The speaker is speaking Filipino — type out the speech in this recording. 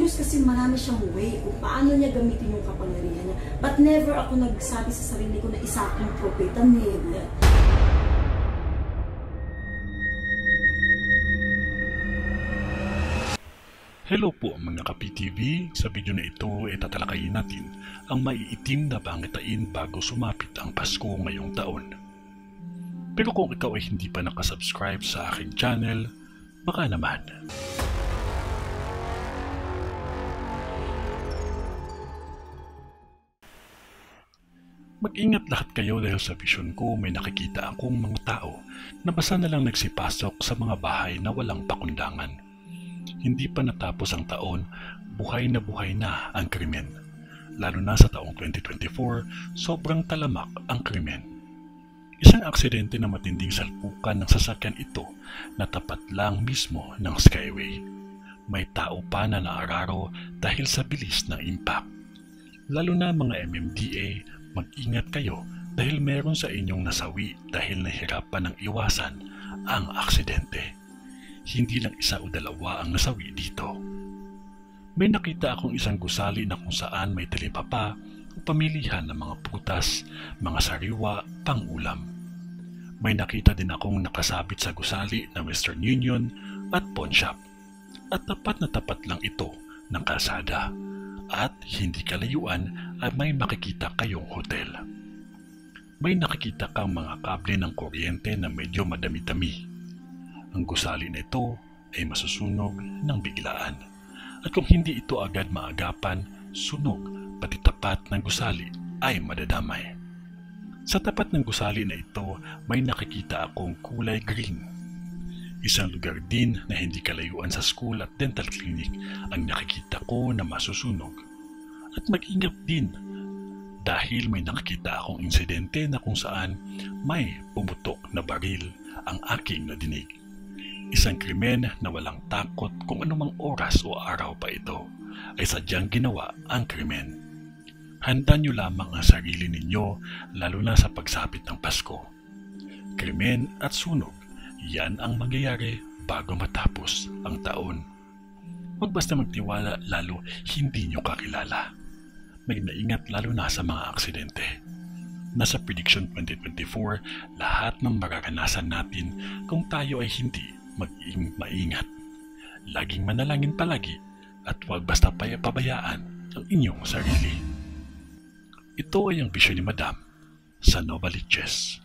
Diyos kasi marami siyang way kung paano niya gamitin yung kapangyarihan niya. But never ako nagsabi sa sarili ko na isa akong propeta. Never. Hello po mga ka-PTV, sa video na ito ay tatalakayin natin ang maiitim na pangitain bago sumapit ang Pasko ngayong taon. Pero kung ikaw ay hindi pa nakasubscribe sa aking channel, baka naman. Mag-ingat lahat kayo dahil sa vision ko may nakikita akong mga tao na basta na lang nagsipasok sa mga bahay na walang pakundangan. Hindi pa natapos ang taon, buhay na ang krimen. Lalo na sa taong 2024, sobrang talamak ang krimen. Isang aksidente na matinding salpukan ng sasakyan ito na tapat lang mismo ng Skyway. May tao pa na naararo dahil sa bilis ng impact. Lalo na mga MMDA, mag-ingat kayo dahil meron sa inyong nasawi dahil nahirapan ng iwasan ang aksidente. Hindi lang isa o dalawa ang nasawi dito. May nakita akong isang gusali na kung saan may talipapa o pamilihan ng mga prutas, mga sariwa, pang-ulam. May nakita din akong nakasabit sa gusali na Western Union at pawn shop. At tapat na tapat lang ito ng kalsada. At hindi kalayuan ay may makikita kayong hotel. May nakikita kang mga kable ng kuryente na medyo madami-dami. Ang gusali na ito ay masusunog ng biglaan. At kung hindi ito agad maagapan, sunog pati tapat ng gusali ay madadamay. Sa tapat ng gusali na ito, may nakikita akong kulay green. Isang lugar din na hindi kalayuan sa school at dental clinic ang nakikita ko na masusunog. At mag-ingat din dahil may nakikita akong insidente na kung saan may pumutok na baril ang aking nadinig. Isang krimen na walang takot kung anumang oras o araw pa ito ay sadyang ginawa ang krimen. Handa nyo lamang ang sarili ninyo lalo na sa pagsapit ng Pasko. Krimen at sunog, yan ang mangyayari bago matapos ang taon. Huwag basta magtiwala lalo hindi nyo kakilala. Mag-ingat lalo na sa mga aksidente. Nasa Prediction 2024, lahat ng mararanasan natin kung tayo ay hindi maging maingat. Laging manalangin palagi at huwag basta pabayaan ang inyong sarili. Ito ay ang bisyon ni Madam sa Novaliches.